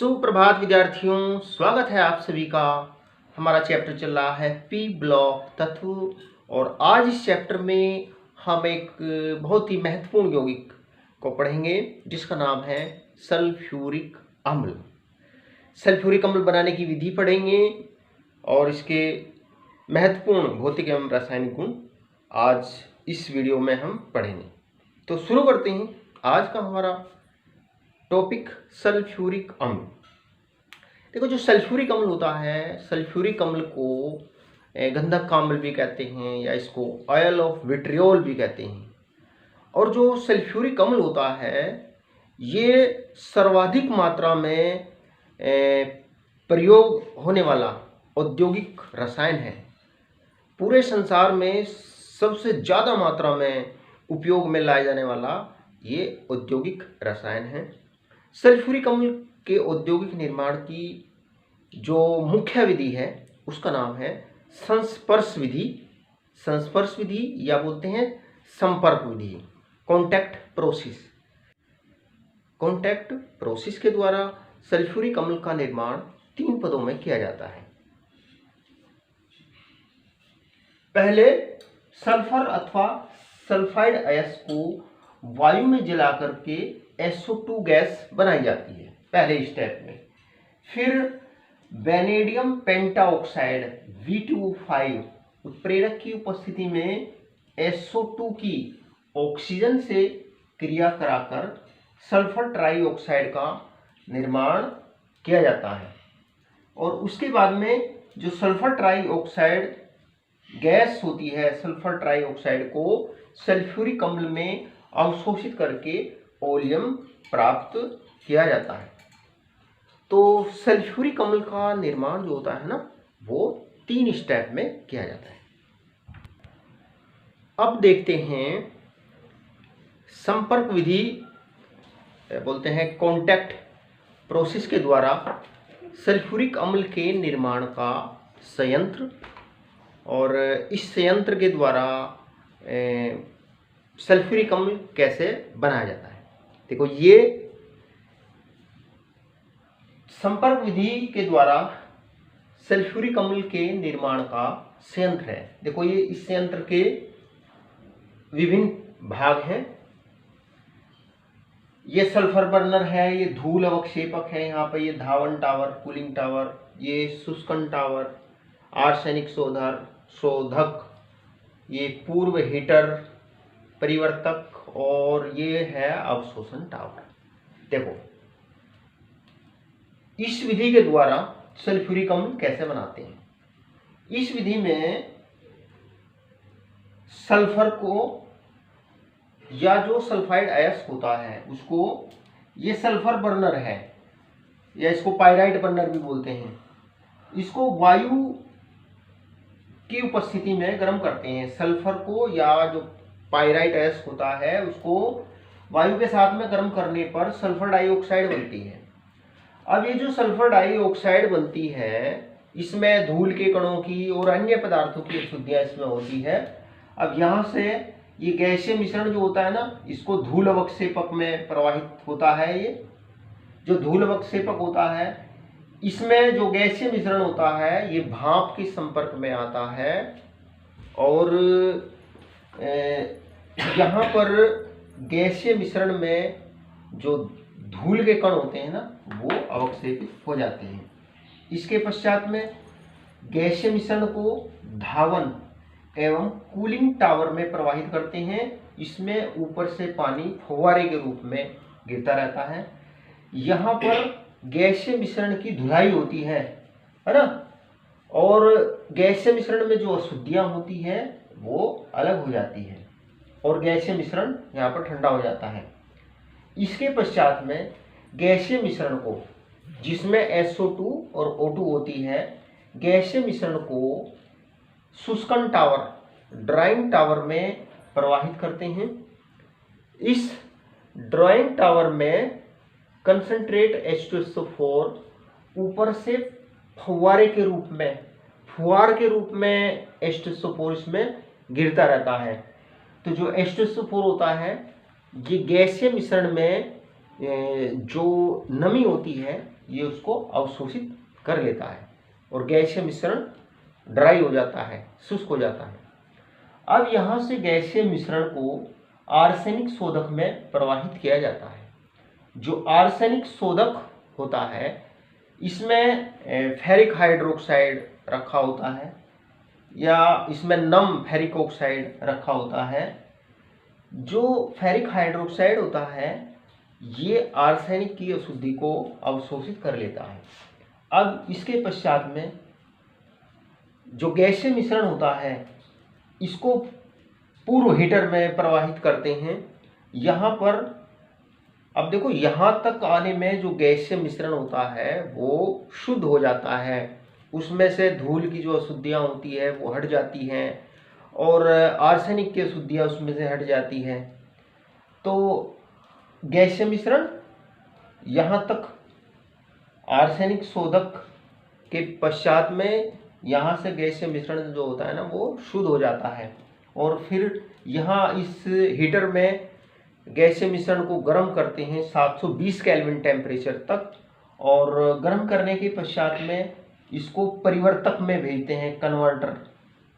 सुप्रभात विद्यार्थियों, स्वागत है आप सभी का। हमारा चैप्टर चल रहा है पी ब्लॉक तत्व और आज इस चैप्टर में हम एक बहुत ही महत्वपूर्ण यौगिक को पढ़ेंगे जिसका नाम है सल्फ्यूरिक अम्ल। सल्फ्यूरिक अम्ल बनाने की विधि पढ़ेंगे और इसके महत्वपूर्ण भौतिक एवं रासायनिक गुण आज इस वीडियो में हम पढ़ेंगे। तो शुरू करते हैं। आज का हमारा टॉपिक सल्फ्यूरिक अम्ल। देखो, जो सल्फ्यूरिक अम्ल होता है, सल्फ्यूरिक अम्ल को गंधक का अम्ल भी कहते हैं या इसको ऑयल ऑफ विट्रियोल भी कहते हैं। और जो सल्फ्यूरिक अम्ल होता है ये सर्वाधिक मात्रा में प्रयोग होने वाला औद्योगिक रसायन है। पूरे संसार में सबसे ज़्यादा मात्रा में उपयोग में लाया जाने वाला ये औद्योगिक रसायन है। सल्फ्यूरिक अम्ल के औद्योगिक निर्माण की जो मुख्य विधि है उसका नाम है संस्पर्श विधि। संस्पर्श विधि या बोलते हैं संपर्क विधि, कॉन्टैक्ट प्रोसेस। कॉन्टैक्ट प्रोसेस के द्वारा सल्फ्यूरिक अम्ल का निर्माण 3 पदों में किया जाता है। पहले सल्फर अथवा सल्फाइड अयस्क को वायु में जला करके SO2 गैस बनाई जाती है पहले स्टेप में। फिर वेनेडियम पेंटाऑक्साइड V2O5 उत्प्रेरक की उपस्थिति में SO2 की ऑक्सीजन से क्रिया कराकर सल्फर ट्राइऑक्साइड का निर्माण किया जाता है। और उसके बाद में जो सल्फर ट्राइऑक्साइड गैस होती है, सल्फर ट्राइऑक्साइड को सल्फ्यूरिक अम्ल में अवशोषित करके ओलियम प्राप्त किया जाता है। तो सल्फ्यूरिक अम्ल का निर्माण जो होता है ना, वो 3 स्टेप में किया जाता है। अब देखते हैं संपर्क विधि, बोलते हैं कॉन्टैक्ट प्रोसेस के द्वारा सल्फ्यूरिक अम्ल के निर्माण का संयंत्र। और इस संयंत्र के द्वारा सल्फ्यूरिक अम्ल कैसे बनाया जाता है। देखो, ये संपर्क विधि के द्वारा सल्फ्यूरिक अम्ल के निर्माण का संयंत्र है। देखो, ये इस संयंत्र के विभिन्न भाग हैं। ये सल्फर बर्नर है, ये धूल अवक्षेपक है, यहाँ पर ये धावन टावर, कूलिंग टावर, ये शुष्कन टावर, आर्सेनिक शोधक, ये पूर्व हीटर परिवर्तक और ये है अवशोषण टावर। देखो, इस विधि के द्वारा सल्फ्यूरिक अम्ल कैसे बनाते हैं। इस विधि में सल्फर को या जो सल्फाइड अयस्क होता है उसको, ये सल्फर बर्नर है या इसको पाइराइट बर्नर भी बोलते हैं, इसको वायु की उपस्थिति में गर्म करते हैं। सल्फर को या जो पाइराइट अयस्क होता है उसको वायु के साथ में गर्म करने पर सल्फर डाइऑक्साइड बनती है। अब ये जो सल्फर डाइऑक्साइड बनती है इसमें धूल के कणों की और अन्य पदार्थों की अशुद्धियां इसमें होती है। अब यहाँ से ये गैसीय मिश्रण जो होता है ना, इसको धूल अवक्षेपक में प्रवाहित होता है। ये जो धूल अवक्षेपक होता है इसमें जो गैसीय मिश्रण होता है ये भाप के संपर्क में आता है और यहाँ पर गैसीय मिश्रण में जो धूल के कण होते हैं ना, वो अवक्षेपित हो जाते हैं। इसके पश्चात में गैसीय मिश्रण को धावन एवं कूलिंग टावर में प्रवाहित करते हैं। इसमें ऊपर से पानी फव्वारे के रूप में गिरता रहता है। यहाँ पर गैसीय मिश्रण की धुलाई होती है ना, और गैसीय मिश्रण में जो अशुद्धियाँ होती हैं वो अलग हो जाती है और गैसीय मिश्रण यहाँ पर ठंडा हो जाता है। इसके पश्चात में गैसीय मिश्रण को, जिसमें SO2 और O2 होती है, गैसीय मिश्रण को शुष्कन टावर, ड्राइंग टावर में प्रवाहित करते हैं। इस ड्राइंग टावर में कंसंट्रेट H2SO4 ऊपर से फुहारे के रूप में H2SO4 इसमें गिरता रहता है। तो जो H2SO4 होता है ये गैसीय मिश्रण में जो नमी होती है ये उसको अवशोषित कर लेता है और गैसीय मिश्रण ड्राई हो जाता है, शुष्क हो जाता है। अब यहाँ से गैसीय मिश्रण को आर्सेनिक शोधक में प्रवाहित किया जाता है। जो आर्सेनिक शोधक होता है इसमें फेरिक हाइड्रोक्साइड रखा होता है या इसमें नम फेरिक ऑक्साइड रखा होता है। जो फेरिक हाइड्रोक्साइड होता है ये आर्सेनिक की अशुद्धि को अवशोषित कर लेता है। अब इसके पश्चात में जो गैसीय मिश्रण होता है इसको पूर्व हीटर में प्रवाहित करते हैं। यहाँ पर अब देखो, यहाँ तक आने में जो गैसीय मिश्रण होता है वो शुद्ध हो जाता है, उसमें से धूल की जो अशुद्धियाँ होती है वो हट जाती हैं और आर्सेनिक की अशुद्धियाँ उसमें से हट जाती हैं। तो गैसीय मिश्रण यहाँ तक आर्सेनिक शोधक के पश्चात में यहाँ से गैसीय मिश्रण जो होता है ना वो शुद्ध हो जाता है और फिर यहाँ इस हीटर में गैसीय मिश्रण को गर्म करते हैं 720 केल्विन टेम्परेचर तक और गर्म करने के पश्चात में इसको परिवर्तक में भेजते हैं, कन्वर्टर।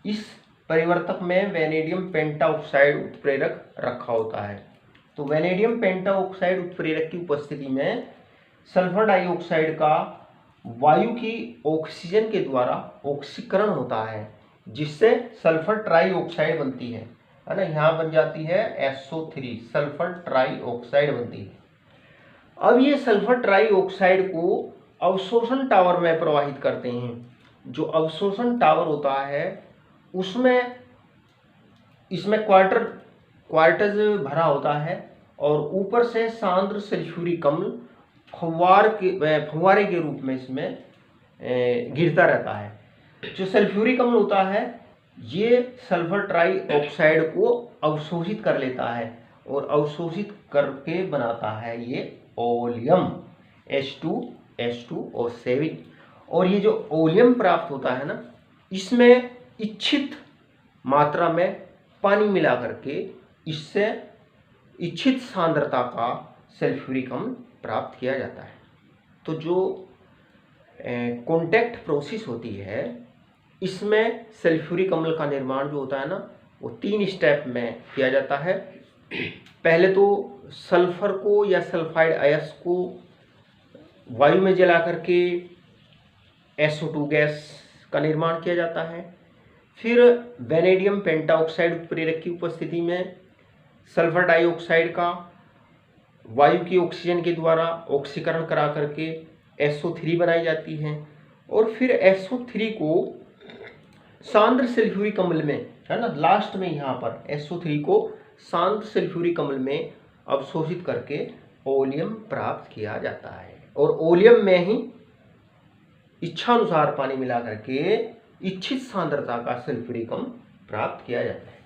इस परिवर्तक में वैनेडियम पेंटाऑक्साइड उत्प्रेरक रखा होता है। तो वैनेडियम पेंटाऑक्साइड उत्प्रेरक की उपस्थिति में सल्फर डाइऑक्साइड का वायु की ऑक्सीजन के द्वारा ऑक्सीकरण होता है जिससे सल्फर ट्राइऑक्साइड बनती है ना। यहाँ बन जाती है SO3, सल्फर ट्राइऑक्साइड बनती है। अब ये सल्फर ट्राइऑक्साइड को अवशोषण टावर में प्रवाहित करते हैं। जो अवशोषण टावर होता है उसमें इसमें क्वार्टज भरा होता है और ऊपर से सांद्र सल्फ्यूरिक अम्ल फव्वारे के रूप में इसमें गिरता रहता है। जो सल्फ्यूरिक अम्ल होता है ये सल्फर ट्राइऑक्साइड को अवशोषित कर लेता है और अवशोषित करके बनाता है ये ओलियम H2SO7। और ये जो ओलियम प्राप्त होता है ना इसमें इच्छित मात्रा में पानी मिला करके इससे इच्छित सांद्रता का सल्फ्यूरिक अम्ल प्राप्त किया जाता है। तो जो कॉन्टैक्ट प्रोसेस होती है इसमें सल्फ्यूरिक अम्ल का निर्माण जो होता है ना वो 3 स्टेप में किया जाता है। पहले तो सल्फर को या सल्फाइड अयस्क को वायु में जला करके SO2 गैस का निर्माण किया जाता है। फिर वैनेडियम पेंटाऑक्साइड उत्प्रेरक की उपस्थिति में सल्फर डाइऑक्साइड का वायु की ऑक्सीजन के द्वारा ऑक्सीकरण करा करके SO3 बनाई जाती है और फिर SO3 को सांद्र सल्फ्यूरिक अम्ल में, है ना, लास्ट में यहाँ पर SO3 को सांद्र सल्फ्यूरिक अम्ल में अवशोषित करके ओलियम प्राप्त किया जाता है और ओलियम में ही इच्छानुसार पानी मिला करके इच्छित सांद्रता का सल्फ्यूरिक अम्ल प्राप्त किया जाता है।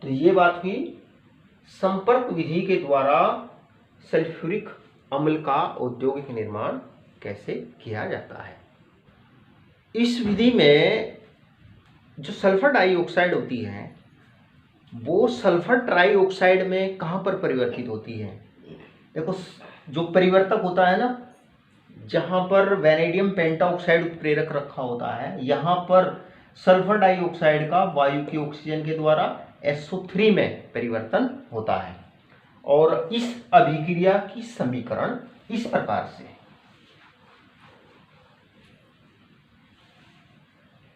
तो ये बात हुई संपर्क विधि के द्वारा सल्फ्यूरिक अम्ल का औद्योगिक निर्माण कैसे किया जाता है। इस विधि में जो सल्फर डाइऑक्साइड होती है वो सल्फर ट्राइऑक्साइड में कहाँ पर परिवर्तित होती है। देखो, जो परिवर्तक होता है ना, जहाँ पर वैनेडियम पेंटाऑक्साइड उत्प्रेरक रखा होता है यहाँ पर सल्फर डाइऑक्साइड का वायु की ऑक्सीजन के द्वारा SO3 में परिवर्तन होता है और इस अभिक्रिया की समीकरण इस प्रकार से,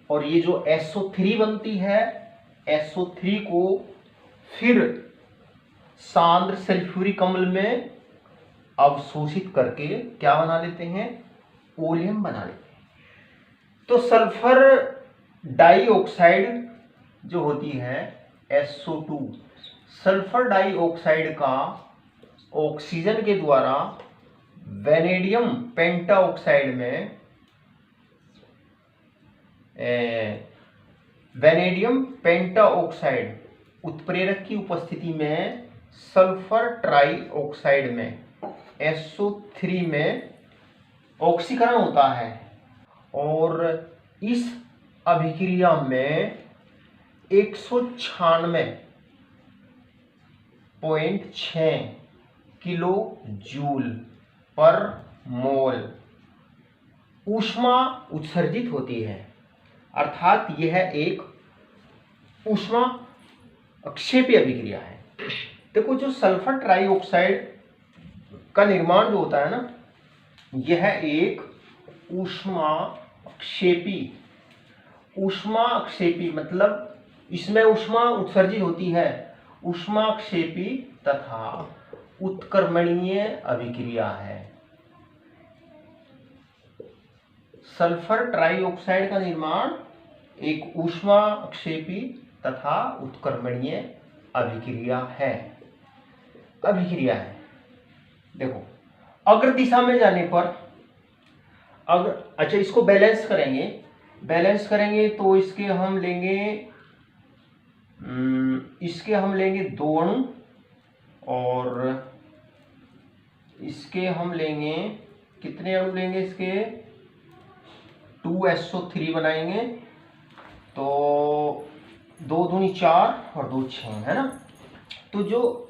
और ये जो SO3 बनती है SO3 को फिर सांद्र सल्फ्यूरिक अम्ल में अवशोषित करके क्या बना लेते हैं, ओलियम बना लेते हैं। तो सल्फर डाइऑक्साइड जो होती है SO2, सल्फर डाइऑक्साइड का ऑक्सीजन के द्वारा वैनेडियम पेंटाऑक्साइड में वैनेडियम पेंटाऑक्साइड उत्प्रेरक की उपस्थिति में सल्फर ट्राइऑक्साइड में SO3 में ऑक्सीकरण होता है और इस अभिक्रिया में 196.6 किलो जूल पर मोल ऊष्मा उत्सर्जित होती है, अर्थात यह एक ऊष्मा अक्षेपी अभिक्रिया है। देखो जो सल्फर ट्राइऑक्साइड का निर्माण जो होता है ना, यह एक ऊष्मा अक्षेपी मतलब इसमें ऊष्मा उत्सर्जित होती है, ऊष्माक्षेपी तथा उत्क्रमणीय अभिक्रिया है। सल्फर ट्राइऑक्साइड का निर्माण एक ऊष्माक्षेपी तथा उत्क्रमणीय अभिक्रिया है। देखो अग्र दिशा में जाने पर अच्छा इसको बैलेंस करेंगे तो इसके हम लेंगे 2 अणु और इसके हम लेंगे कितने अणु लेंगे, इसके 2SO3 बनाएंगे, तो 2 दूनी 4 और 2 6 है ना। तो जो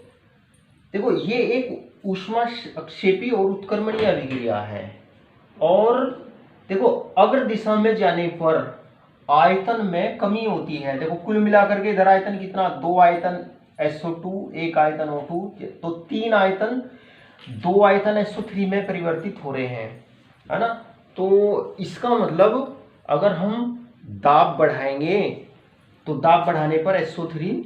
देखो ये एक ऊष्मा अक्षेपी और उत्क्रमणीय अभिक्रिया है। और देखो अग्र दिशा में जाने पर आयतन में कमी होती है। देखो कुल मिलाकर के इधर आयतन कितना, 2 आयतन SO2, 1 आयतन O2, तो 3 आयतन 2 आयतन SO3 में परिवर्तित हो रहे हैं, है ना। तो इसका मतलब अगर हम दाब बढ़ाएंगे तो दाब बढ़ाने पर SO3,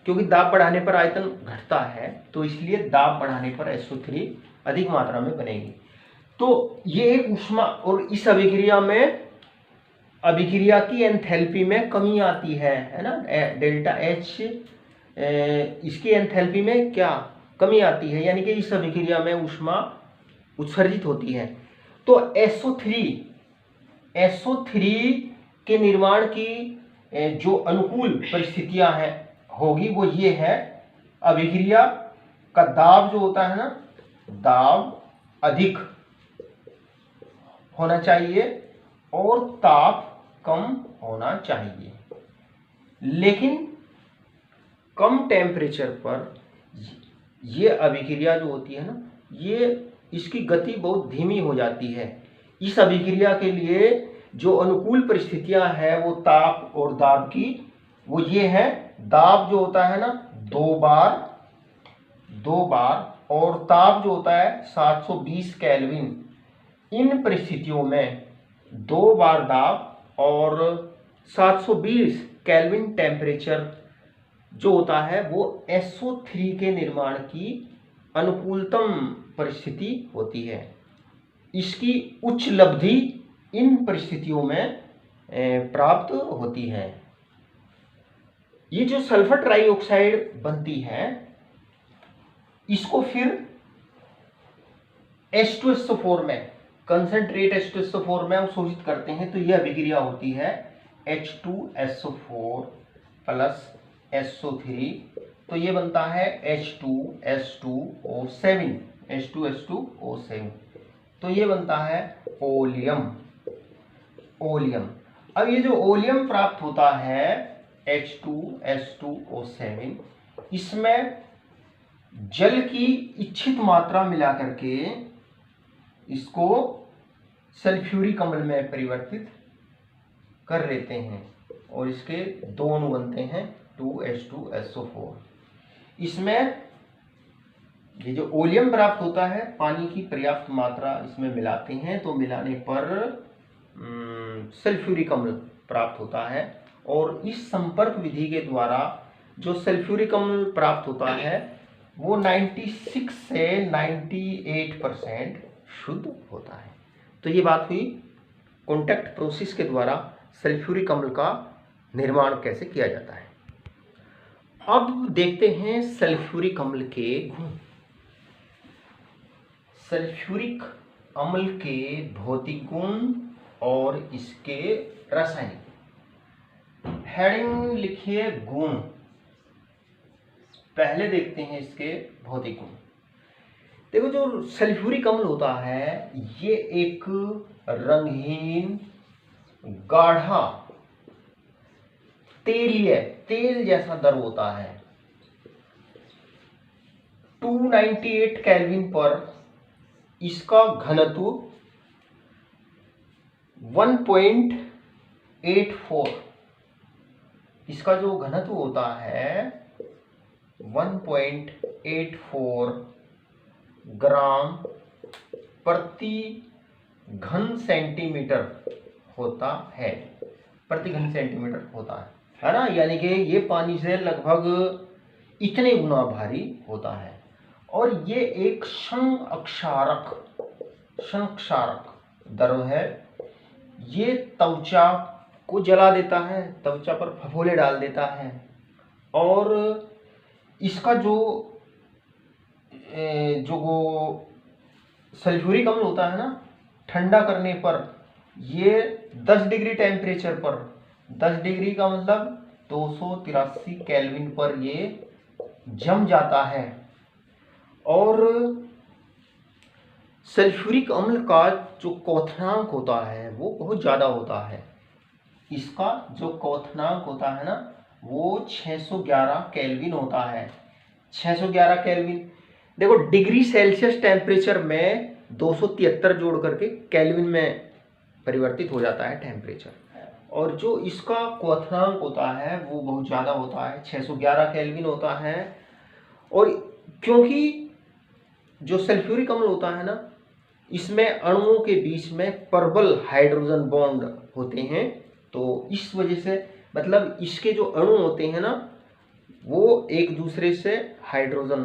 क्योंकि दाब बढ़ाने पर आयतन घटता है तो इसलिए दाब बढ़ाने पर SO3 अधिक मात्रा में बनेगी। तो ये एक ऊष्मा, और इस अभिक्रिया की एंथैल्पी में कमी आती है ना, डेल्टा H, इसकी एंथैल्पी में क्या कमी आती है, यानी कि इस अभिक्रिया में ऊष्मा उत्सर्जित होती है। तो SO3 के निर्माण की जो अनुकूल परिस्थितियां हैं होगी वो ये है, अभिक्रिया का दाब जो होता है ना, दाब अधिक होना चाहिए और ताप कम होना चाहिए। लेकिन कम टेम्परेचर पर ये अभिक्रिया जो होती है ना, ये इसकी गति बहुत धीमी हो जाती है। इस अभिक्रिया के लिए जो अनुकूल परिस्थितियां हैं वो ताप और दाब की, वो ये है, दाब जो होता है ना 2 बार और ताप जो होता है 720 केल्विन। इन परिस्थितियों में 2 बार दाब और 720 केल्विन टेम्परेचर जो होता है वो SO3 के निर्माण की अनुकूलतम परिस्थिति होती है। इसकी उच्च लब्धि इन परिस्थितियों में प्राप्त होती है। ये जो सल्फर ट्राइऑक्साइड बनती है इसको फिर H2SO4 में, कंसंट्रेट H2SO4 में अवशोषित करते हैं, तो यह अभिक्रिया होती है H2SO4 प्लस SO3, तो ये बनता है H2SO7, तो ये बनता है ओलियम। अब ये जो ओलियम प्राप्त होता है H2SO7, इसमें जल की इच्छित मात्रा मिला करके इसको सल्फ्यूरिक अम्ल में परिवर्तित कर लेते हैं और इसके 2 अणु बनते हैं 2H2SO4। इसमें ये जो ओलियम प्राप्त होता है, पानी की पर्याप्त मात्रा इसमें मिलाते हैं, तो मिलाने पर सल्फ्यूरिक अम्ल प्राप्त होता है। और इस संपर्क विधि के द्वारा जो सल्फ्यूरिक अम्ल प्राप्त होता है वो 96 से 98% शुद्ध होता है। तो ये बात हुई कॉन्टैक्ट प्रोसेस के द्वारा सल्फ्यूरिक अम्ल का निर्माण कैसे किया जाता है। अब देखते हैं सल्फ्यूरिक अम्ल के गुण। सल्फ्यूरिक अम्ल के भौतिक गुण और इसके रासायनिक। हेडिंग लिखिए गुण। पहले देखते हैं इसके भौतिक गुण। देखो जो सल्फ्यूरिक अम्ल होता है ये एक रंगहीन गाढ़ा तेल जैसा द्रव होता है। 298 केल्विन पर इसका घनत्व 1.84, इसका जो घनत्व होता है 1.84 ग्राम प्रति घन सेंटीमीटर होता है, प्रति घन सेंटीमीटर होता है ना। यानी कि ये पानी से लगभग इतने गुना भारी होता है। और ये एक संक्षारक द्रव है। ये त्वचा को जला देता है, त्वचा पर फफोले डाल देता है। और इसका जो सल्फ्यूरिक अम्ल होता है ना, ठंडा करने पर ये 10 डिग्री टेम्परेचर पर, 10 डिग्री का मतलब 283 केल्विन पर ये जम जाता है। और सल्फ्यूरिक अम्ल का जो क्वथनांक होता है वो बहुत ज़्यादा होता है। इसका जो क्वथनांक होता है ना वो 611 केल्विन होता है। 611 केल्विन, देखो डिग्री सेल्सियस टेम्परेचर में 273 जोड़ करके केल्विन में परिवर्तित हो जाता है टेम्परेचर। और जो इसका क्वथनांक होता है वो बहुत ज़्यादा होता है, 611 केल्विन होता है। और क्योंकि जो सल्फ्यूरिक अम्ल होता है ना, इसमें अणुओं के बीच में प्रबल हाइड्रोजन बॉन्ड होते हैं, तो इस वजह से मतलब इसके जो अणु होते हैं ना वो एक दूसरे से हाइड्रोजन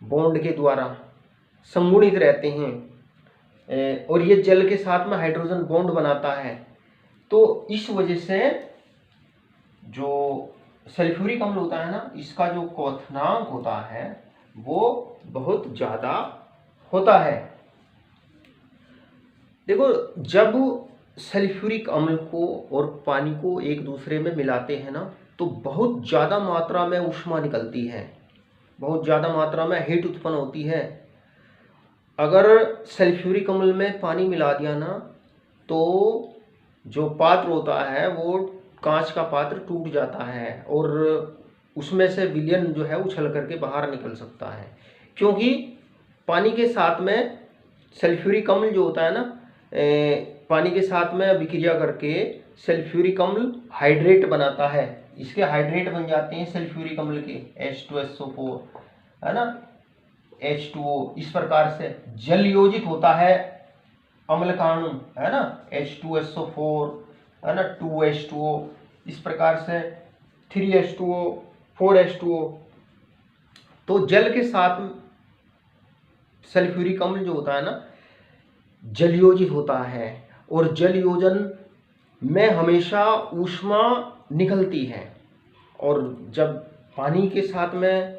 बॉन्ड के द्वारा संगुणित रहते हैं। और ये जल के साथ में हाइड्रोजन बॉन्ड बनाता है। तो इस वजह से जो सल्फ्यूरिक अम्ल होता है ना, इसका जो क्वथनांक होता है वो बहुत ज़्यादा होता है। देखो जब सल्फ्यूरिक अम्ल को और पानी को एक दूसरे में मिलाते हैं ना तो बहुत ज़्यादा मात्रा में ऊष्मा निकलती है, बहुत ज़्यादा मात्रा में हीट उत्पन्न होती है। अगर सल्फ्यूरिक अम्ल में पानी मिला दिया ना तो जो पात्र होता है वो कांच का पात्र टूट जाता है और उसमें से विलयन जो है उछल करके बाहर निकल सकता है। क्योंकि पानी के साथ में सल्फ्यूरिक अम्ल जो होता है ना, पानी के साथ में अभिक्रिया करके सल्फ्यूरिक अम्ल हाइड्रेट बनाता है। इसके हाइड्रेट बन जाते हैं सल्फ्यूरिक अम्ल के, H2SO4 है ना, H2O। इस प्रकार से जल योजित होता है अम्ल का अणु है ना, H2SO4 है ना, 2H2O। इस प्रकार से 3H2O, 4H2O। तो जल के साथ सल्फ्यूरिक अम्ल जो होता है ना जल योजित होता है और जल योजन में हमेशा ऊष्मा निकलती है। और जब पानी के साथ में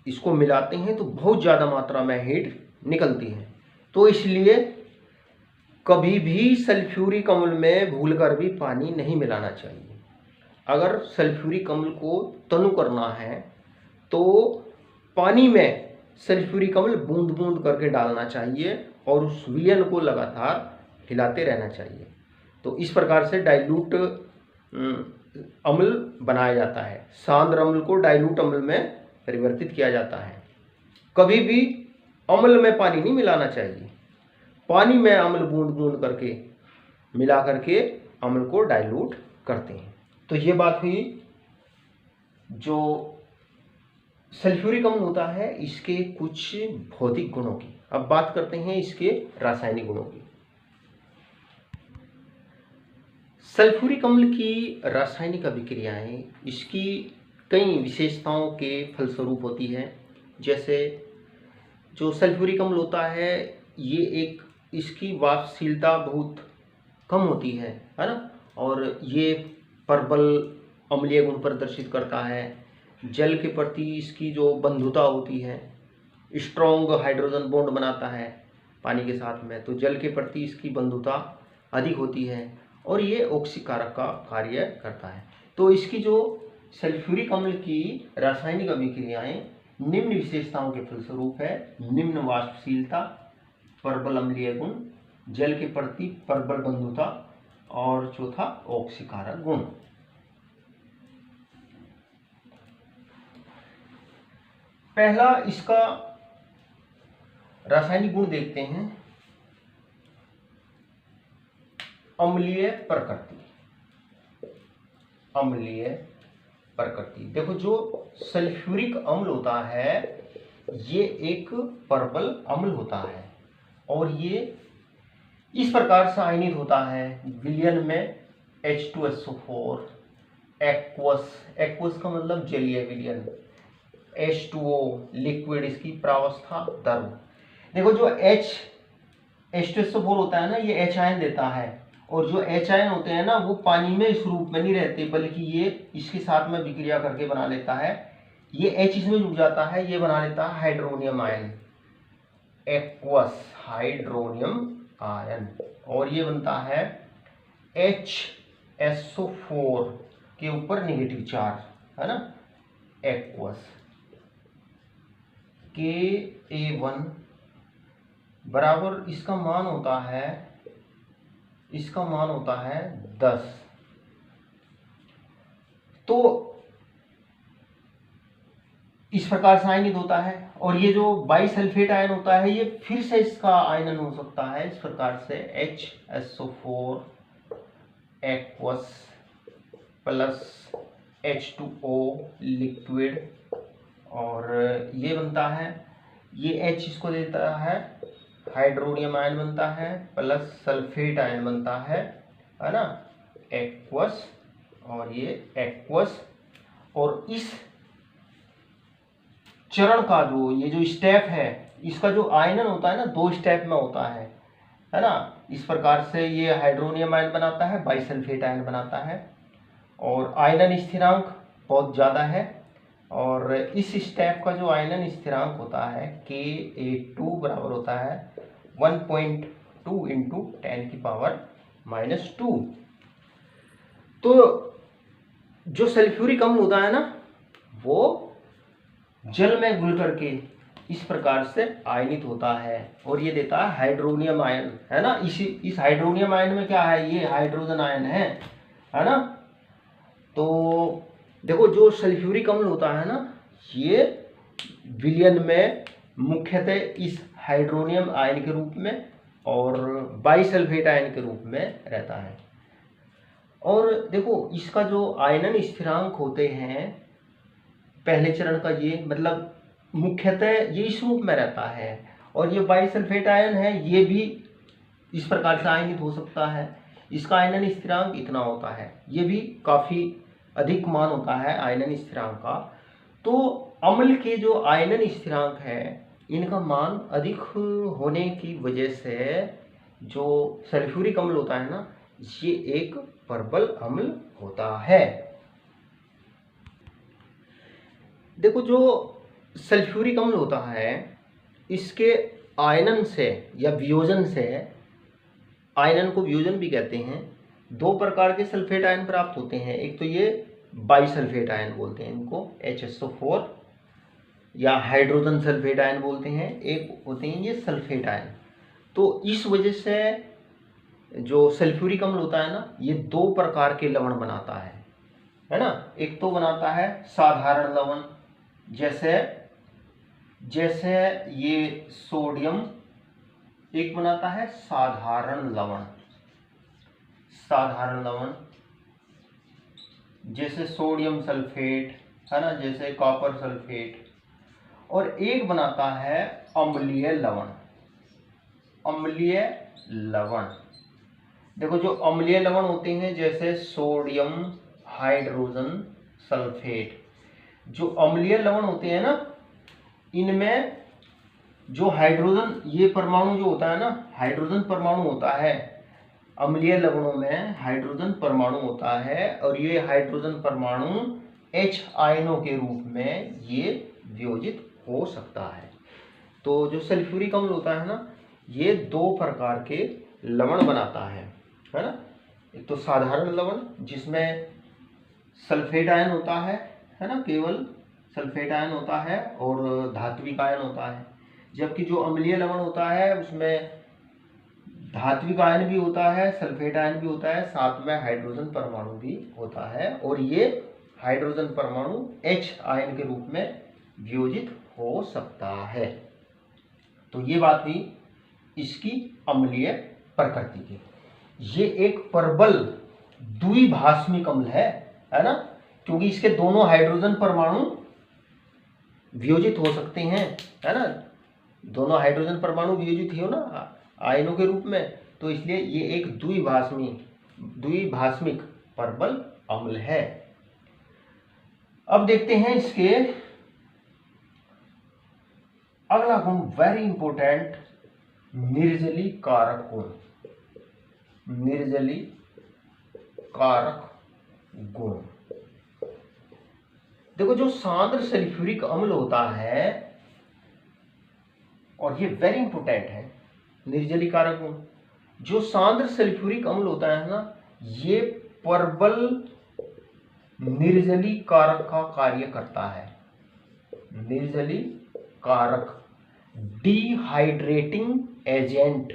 इसको मिलाते हैं तो बहुत ज़्यादा मात्रा में हीट निकलती है। तो इसलिए कभी भी सल्फ्यूरिक अम्ल में भूलकर भी पानी नहीं मिलाना चाहिए। अगर सल्फ्यूरिक अम्ल को तनु करना है तो पानी में सल्फ्यूरिक अम्ल बूंद बूंद करके डालना चाहिए और उस विलयन को लगातार हिलाते रहना चाहिए। तो इस प्रकार से डाइल्यूट अम्ल बनाया जाता है। सांद्र अम्ल को डाइल्यूट अम्ल में परिवर्तित किया जाता है। कभी भी अम्ल में पानी नहीं मिलाना चाहिए। पानी में अम्ल बूंद बूंद करके मिला करके अम्ल को डाइल्यूट करते हैं। तो ये बात हुई जो सल्फ्यूरिक अम्ल होता है इसके कुछ भौतिक गुणों की। अब बात करते हैं इसके रासायनिक गुणों की। सल्फ्यूरिक अम्ल की रासायनिक अभिक्रियाएं इसकी कई विशेषताओं के फलस्वरूप होती है। जैसे जो सल्फ्यूरिक अम्ल होता है ये एक इसकी वाष्पशीलता बहुत कम होती है ना, और ये प्रबल अम्लीय गुण प्रदर्शित करता है। जल के प्रति इसकी जो बंधुता होती है, स्ट्रॉन्ग हाइड्रोजन बॉन्ड बनाता है पानी के साथ में, तो जल के प्रति इसकी बंधुता अधिक होती है और ये ऑक्सीकारक का कार्य करता है। तो इसकी जो सल्फ्यूरिक अम्ल की रासायनिक अभिक्रियाएं निम्न विशेषताओं के फलस्वरूप है। निम्न वाष्पशीलता, प्रबल अम्लीय गुण, जल के प्रति प्रबल बंधुता और चौथा ऑक्सीकारक गुण। पहला इसका रासायनिक गुण देखते हैं, अम्लीय प्रकृति। अम्लीय प्रकृति, देखो जो सल्फ्यूरिक अम्ल होता है ये एक प्रबल अम्ल होता है और ये इस प्रकार से आयनित होता है विलयन में H2SO4, एक्वस का मतलब जलीय विलयन, H2O लिक्विड, इसकी प्रावस्था द्रव। देखो जो H2SO4 होता है ना, ये H आयन देता है और जो H आयन होते हैं ना वो पानी में इस रूप में नहीं रहते बल्कि ये इसके साथ में विक्रिया करके बना लेता है। ये H इसमें जुड़ जाता है, ये बना लेता है hydronium ion, aqueous hydronium ion, और ये बनता है HSO4 के ऊपर नेगेटिव चार्ज, है ना, एक्वस। Ka1 बराबर इसका मान होता है 10। तो इस प्रकार से आयनित होता है। और ये जो बाइसल्फेट आयन होता है ये फिर से इसका आयनन हो सकता है इस प्रकार से HSO4 aqueous plus H2O liquid, और ये बनता है, ये H इसको देता है हाइड्रोनियम आयन बनता है प्लस सल्फेट आयन बनता है ना, एक्वस, और ये एक्वस। और इस चरण का जो ये जो स्टेप है इसका जो आयनन होता है ना 2 स्टेप में होता है ना। इस प्रकार से ये हाइड्रोनियम आयन बनाता है, बाइसल्फेट आयन बनाता है, और आयनन स्थिरांक बहुत ज़्यादा है। और इस स्टेप का जो आयनन स्थिरांक होता है Ka2 बराबर होता है 1.2 इंटू 10⁻²। तो जो सल्फ्यूरिक अम्ल होता है ना वो जल में घुल करके इस प्रकार से आयनित होता है और ये देता है हाइड्रोनियम आयन, है ना। इस हाइड्रोनियम आयन में क्या है, ये हाइड्रोजन आयन है ना। तो देखो जो सल्फ्यूरिक अम्ल होता है ना ये विलयन में मुख्यतः इस हाइड्रोनियम आयन के रूप में और बाइसल्फेट आयन के रूप में रहता है। और देखो इसका जो आयनन स्थिरांक होते हैं पहले चरण का, ये मतलब मुख्यतः ये इस रूप में रहता है, और ये बाइसल्फेट आयन है ये भी इस प्रकार से आयनित हो सकता है। इसका आयनन स्थिरांक इतना होता है, ये भी काफ़ी अधिक मान होता है आयनन स्थिरांक का। तो अम्ल के जो आयनन स्थिरांक है इनका मान अधिक होने की वजह से जो सल्फ्यूरिक अम्ल होता है ना ये एक प्रबल अम्ल होता है। देखो जो सल्फ्यूरिक अम्ल होता है इसके आयनन से या वियोजन से, आयनन को वियोजन भी कहते हैं, 2 प्रकार के सल्फेट आयन प्राप्त होते हैं। एक तो ये बाइसल्फेट आयन बोलते हैं इनको, HSO4 या हाइड्रोजन सल्फेट आयन बोलते हैं, एक होते हैं ये सल्फेट आयन। तो इस वजह से जो सल्फ्यूरिक अम्ल होता है ना ये 2 प्रकार के लवण बनाता है ना। एक तो बनाता है साधारण लवण, जैसे ये सोडियम, एक बनाता है साधारण लवण जैसे सोडियम सल्फेट, है ना, जैसे कॉपर सल्फेट, और एक बनाता है अम्लीय लवण। देखो जो अम्लीय लवण होते हैं जैसे सोडियम हाइड्रोजन सल्फेट, जो अम्लीय लवण होते हैं ना इनमें जो हाइड्रोजन, ये परमाणु जो होता है ना हाइड्रोजन परमाणु होता है, अम्लीय लवणों में हाइड्रोजन परमाणु होता है, और ये हाइड्रोजन परमाणु H आयनों के रूप में ये वियोजित हो सकता है। तो जो सल्फ्यूरिक अम्ल होता है ना ये 2 प्रकार के लवण बनाता है ना। एक तो साधारण लवण जिसमें सल्फेट आयन होता है ना, केवल सल्फेट आयन होता है और धात्विक आयन होता है, जबकि जो अम्लीय लवण होता है उसमें धात्विक आयन भी होता है, सल्फेट आयन भी होता है, साथ में हाइड्रोजन परमाणु भी होता है, और ये हाइड्रोजन परमाणु H आयन के रूप में वियोजित हो सकता है। तो ये बात हुई इसकी अम्लीय प्रकृति की। ये एक प्रबल द्विभाषमिक अम्ल है ना, क्योंकि इसके दोनों हाइड्रोजन परमाणु वियोजित हो सकते हैं, है ना, दोनों हाइड्रोजन परमाणु वियोजित हो ना आयनों के रूप में, तो इसलिए ये एक द्विभाषमिक प्रबल अम्ल है। अब देखते हैं इसके अगला गुण, वेरी इंपॉर्टेंट, निर्जली कारक गुण। निर्जली कारक गुण, देखो जो सांद्र सल्फ्यूरिक अम्ल होता है, और ये वेरी इंपॉर्टेंट है निर्जली कारक गुण, जो सांद्र सल्फ्यूरिक अम्ल होता है ना, ये प्रबल निर्जली कारक का कार्य करता है। निर्जली कारक, डिहाइड्रेटिंग एजेंट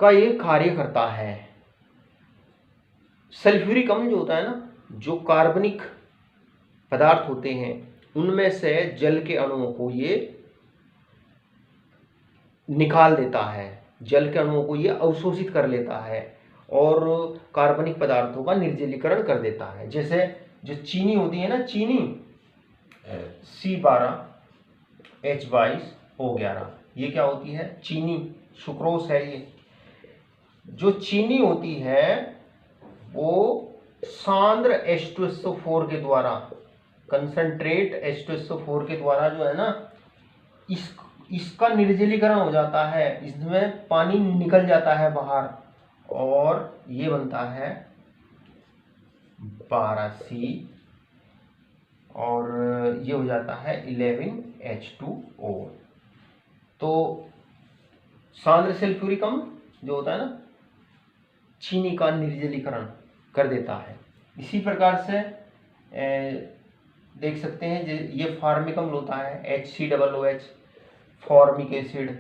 का ये कार्य करता है। सल्फ्यूरिक अम्ल जो होता है ना, जो कार्बनिक पदार्थ होते हैं, उनमें से जल के अणुओं को ये निकाल देता है, जल के अणुओं को ये अवशोषित कर लेता है और कार्बनिक पदार्थों का निर्जलीकरण कर देता है। जैसे जो चीनी होती है ना, चीनी C12H22O11, ये क्या होती है? चीनी, सुक्रोस है ये। जो चीनी होती है वो सांद्र H2SO4 के द्वारा, कंसंट्रेट H2SO4 के द्वारा जो है ना, इसका निर्जलीकरण हो जाता है, इसमें पानी निकल जाता है बाहर और ये बनता है 12C और ये हो जाता है 11H2O। तो सांद्र सल्फ्यूरिक अम्ल जो होता है ना, चीनी का निर्जलीकरण कर देता है। इसी प्रकार से देख सकते हैं ये फार्मिक अम्ल होता है HCOOH, फॉर्मिक एसिड,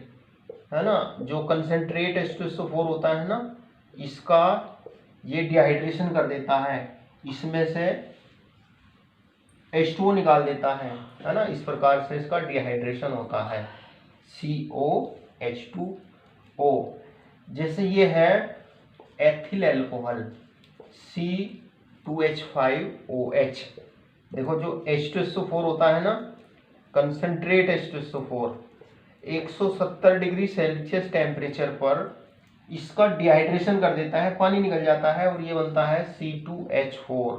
है ना, जो कंसंट्रेट H2SO4 होता है ना, इसका ये डिहाइड्रेशन कर देता है, इसमें से H2O निकाल देता है ना, इस प्रकार से इसका डिहाइड्रेशन होता है, COH2O। जैसे ये है एथिल अल्कोहल C2H5OH, देखो जो H2SO4 होता है ना, concentrate H2SO4, 170 degree Celsius temperature पर इसका डिहाइड्रेशन कर देता है, पानी निकल जाता है और ये बनता है C2H4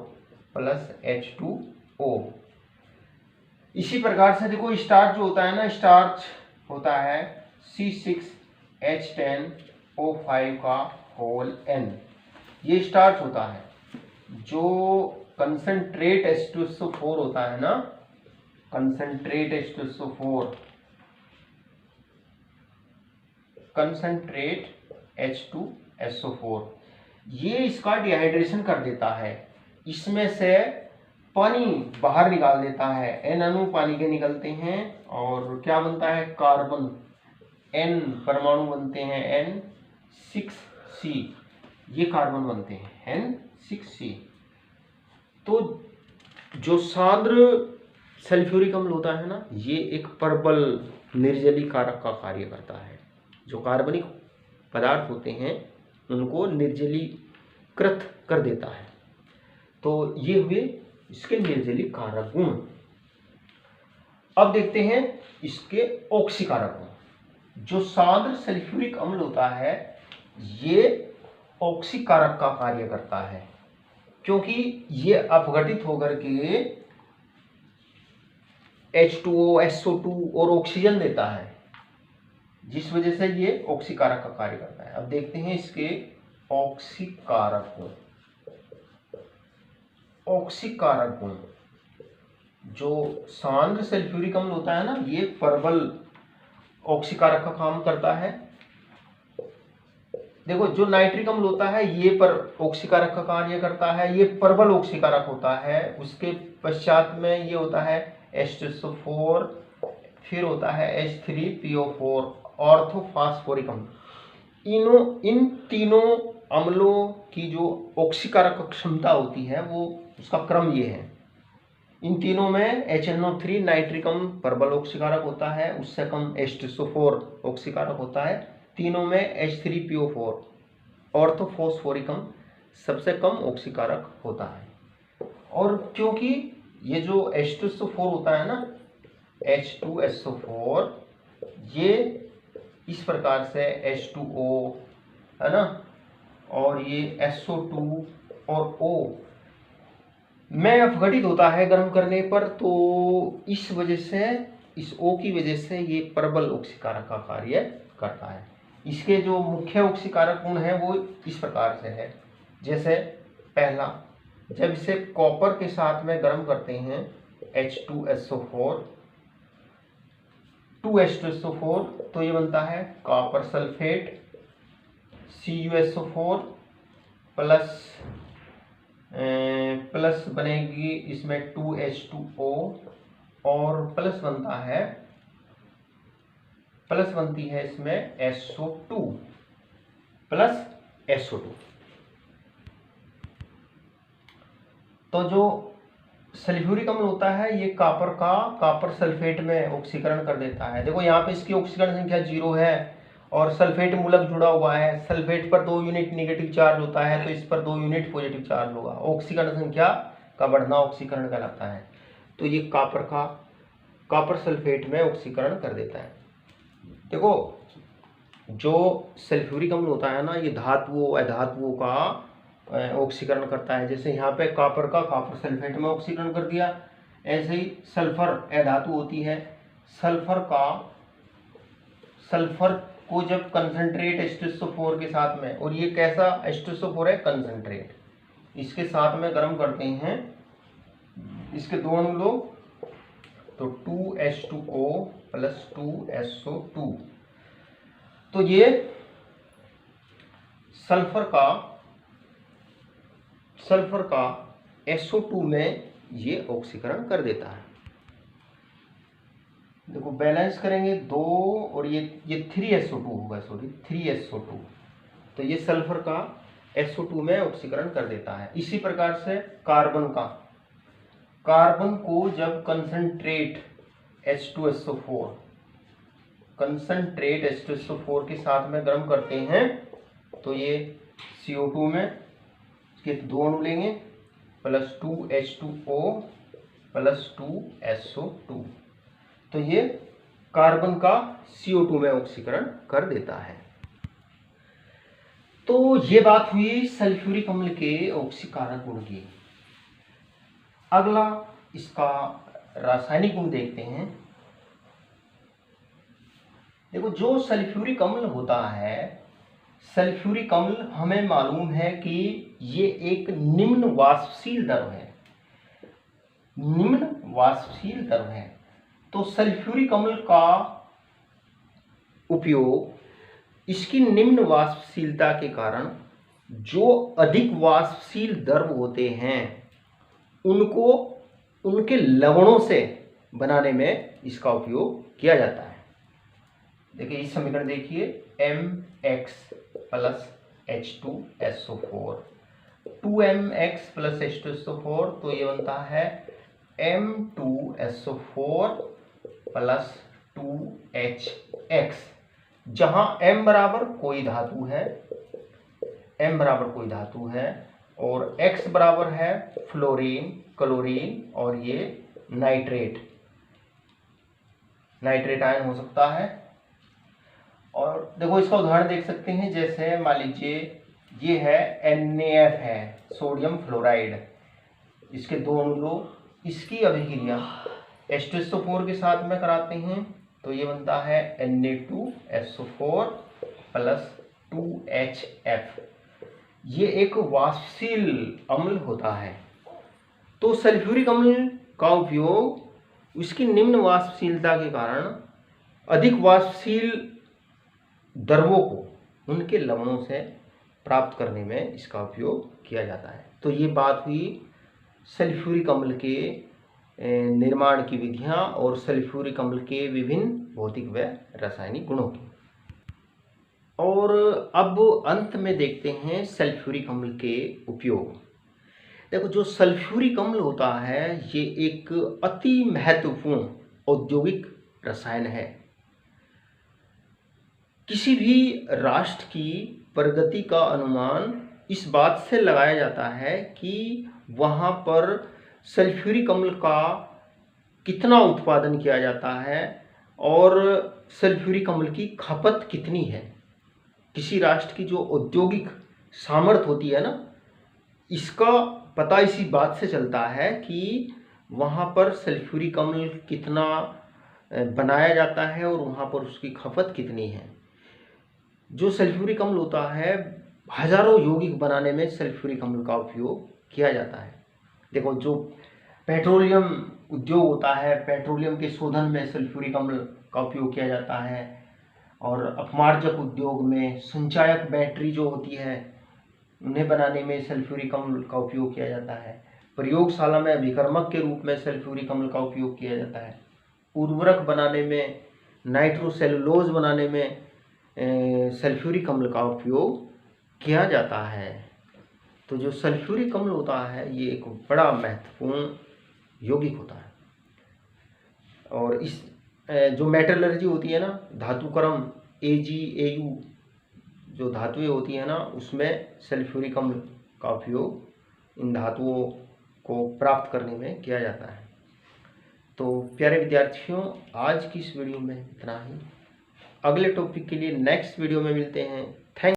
प्लस H2O। इसी प्रकार से देखो स्टार्च जो होता है ना, स्टार्च होता है C6H10O5 का होल N, ये स्टार्च होता है। जो कंसंट्रेट H2SO4 होता है ना, कंसंट्रेट H2SO4, कंसंट्रेट H2SO4, ये इसका डिहाइड्रेशन कर देता है, इसमें से पानी बाहर निकाल देता है, N अणु पानी के निकलते हैं और क्या बनता है? कार्बन, N परमाणु बनते हैं N6C, ये कार्बन बनते हैं N6C। तो जो सांद्र सल्फ्यूरिक अम्ल होता है ना, ये एक प्रबल निर्जलीकारक का कार्य करता है, जो कार्बनिक पदार्थ होते हैं उनको निर्जलीकृत कर देता है। तो ये हुए इसके निर्जलीकारक गुण। अब देखते हैं इसके ऑक्सीकारक गुण। जो सांद्र सल्फ्यूरिक अम्ल होता है ये ऑक्सीकारक का कार्य करता है, क्योंकि ये अपघटित होकर के H2O, SO2 और ऑक्सीजन देता है, जिस वजह से ये ऑक्सीकारक का कार्य करता है। अब देखते हैं इसके ऑक्सीकारक गुण। ऑक्सीकारक गुण, जो सांद्र सल्फ्यूरिक अम्ल होता है ना, ये प्रबल ऑक्सीकारक का काम करता है। देखो जो नाइट्रिक अम्ल होता है ये पर ऑक्सीकारक का कार्य करता है, ये प्रबल ऑक्सीकारक होता है। उसके पश्चात में ये होता है H2SO4, फिर होता है H3PO4, ऑर्थोफॉस्फोरिक अम्ल। इन तीनों अम्लों की जो ऑक्सीकारक क्षमता होती है वो उसका क्रम ये है। इन तीनों में HNO3 नाइट्रिक अम्ल प्रबल ऑक्सीकारक होता है, उससे कम H2SO4 ऑक्सीकारक होता है। तीनों में H3PO4 ऑर्थोफॉस्फोरिक अम्ल सबसे कम ऑक्सीकारक होता है। और क्योंकि ये जो H2SO4 होता है ना, H2SO4, ये इस प्रकार से H2O है ना, और ये SO2 और O में अपघटित होता है गर्म करने पर, तो इस वजह से, इस O की वजह से ये प्रबल ऑक्सीकारक का कार्य करता है। इसके जो मुख्य ऑक्सीकारक गुण हैं वो इस प्रकार से है। जैसे पहला, जब इसे कॉपर के साथ में गर्म करते हैं H2SO4, 2H2SO4, तो ये बनता है कॉपर सल्फेट, CuSO4 प्लस बनेगी इसमें 2H2O, और प्लस बनती है इसमें SO2 प्लस SO2। तो जो सल्फ्यूरिक अम्ल होता है ये कॉपर सल्फेट में ऑक्सीकरण कर देता है। देखो यहाँ पे इसकी ऑक्सीकरण संख्या 0 है और सल्फेट मूलक जुड़ा हुआ है। सल्फेट पर 2 यूनिट नेगेटिव चार्ज होता है, तो इस पर 2 यूनिट पॉजिटिव चार्ज होगा। ऑक्सीकरण संख्या का बढ़ना ऑक्सीकरण कहलाता है। तो ये कॉपर सल्फेट में ऑक्सीकरण कर देता है। देखो जो सल्फ्यूरिक अम्ल होता है ना, ये धातुओं अधातुओं का ऑक्सीकरण करता है। जैसे यहाँ पे कॉपर सल्फेट में ऑक्सीकरण कर दिया, ऐसे ही सल्फर अधातु होती है, सल्फर को जब कंसंट्रेट H2SO4 के साथ में, और ये कैसा H2SO4 है, कंसंट्रेट, इसके साथ में गर्म करते हैं, इसके दो अणु लो तो 2H2O प्लस 2SO2, तो ये सल्फर का SO2 में ये ऑक्सीकरण कर देता है। देखो बैलेंस करेंगे 2 और ये 3SO2 होगा, 3SO2, तो ये सल्फर का SO2 में ऑक्सीकरण कर देता है। इसी प्रकार से कार्बन को जब कंसंट्रेट H2SO4 के साथ में गर्म करते हैं, तो ये CO2 में इसके दो अणु लेंगे प्लस 2H2O प्लस 2SO2, तो ये कार्बन का CO2 में ऑक्सीकरण कर देता है। तो ये बात हुई सल्फ्यूरिक अम्ल के ऑक्सीकारक गुण की। अगला इसका रासायनिक गुण देखते हैं। देखो जो सल्फ्यूरिक अम्ल होता है, सल्फ्यूरिक अम्ल हमें मालूम है कि ये एक निम्न वाष्पशील द्रव है। तो सल्फ्यूरिक अम्ल का उपयोग इसकी निम्न वाष्पशीलता के कारण जो अधिक वाष्पशील द्रव होते हैं उनको उनके लवणों से बनाने में इसका उपयोग किया जाता है। देखिए इस समीकरण देखिए, mx plus H2SO4, 2mx plus H2SO4, तो ये बनता है M2SO4 प्लस 2HX, जहां m बराबर कोई धातु है और x बराबर है फ्लोरीन, क्लोरीन और ये नाइट्रेट आयन हो सकता है। और देखो इसका उदाहरण देख सकते हैं, जैसे मान लीजिए ये है NaF है, सोडियम फ्लोराइड, इसके दो अणु लो, इसकी अभिक्रिया H2SO4 के साथ में कराते हैं, तो ये बनता है Na2SO4 प्लस 2HF। ये एक वाष्पशील अम्ल होता है। तो सल्फ्यूरिक अम्ल का उपयोग उसकी निम्न वाष्पशीलता के कारण अधिक वाष्पशील द्रवों को उनके लवणों से प्राप्त करने में इसका उपयोग किया जाता है। तो ये बात हुई सल्फ्यूरिक अम्ल के निर्माण की विधियां और सल्फ्यूरिक अम्ल के विभिन्न भौतिक व रासायनिक गुणों की। और अब अंत में देखते हैं सल्फ्यूरिक अम्ल के उपयोग। देखो, जो सल्फ्यूरिक अम्ल होता है ये एक अति महत्वपूर्ण औद्योगिक रसायन है। किसी भी राष्ट्र की प्रगति का अनुमान इस बात से लगाया जाता है कि वहाँ पर सल्फ्यूरिक अम्ल का कितना उत्पादन किया जाता है और सल्फ्यूरिक अम्ल की खपत कितनी है। किसी राष्ट्र की जो औद्योगिक सामर्थ्य होती है ना, इसका पता इसी बात से चलता है कि वहाँ पर सल्फ्यूरिक अम्ल कितना बनाया जाता है और वहाँ पर उसकी खपत कितनी है। जो सल्फ्यूरिक अम्ल होता है, हजारों यौगिक बनाने में सल्फ्यूरिक अम्ल का उपयोग किया जाता है। देखो, जो पेट्रोलियम उद्योग होता है, पेट्रोलियम के शोधन में सल्फ्यूरिक अम्ल का उपयोग किया जाता है, और अपमार्जक उद्योग में संचायक बैटरी जो होती है उन्हें बनाने में सल्फ्यूरिक अम्ल का उपयोग किया जाता है। प्रयोगशाला में अभिकर्मक के रूप में सल्फ्यूरिक अम्ल का उपयोग किया जाता है। उर्वरक बनाने में, नाइट्रोसेलुलोज बनाने में सल्फ्यूरिक अम्ल का उपयोग किया जाता है। तो जो सल्फ्यूरिक अम्ल होता है ये एक बड़ा महत्वपूर्ण यौगिक होता है। और इस जो मेटलर्जी होती है ना, धातुकर्म AgAu जो धातुएं होती है ना, उसमें सल्फ्यूरिक अम्ल का उपयोग इन धातुओं को प्राप्त करने में किया जाता है। तो प्यारे विद्यार्थियों, आज की इस वीडियो में इतना ही। अगले टॉपिक के लिए नेक्स्ट वीडियो में मिलते हैं। थैंक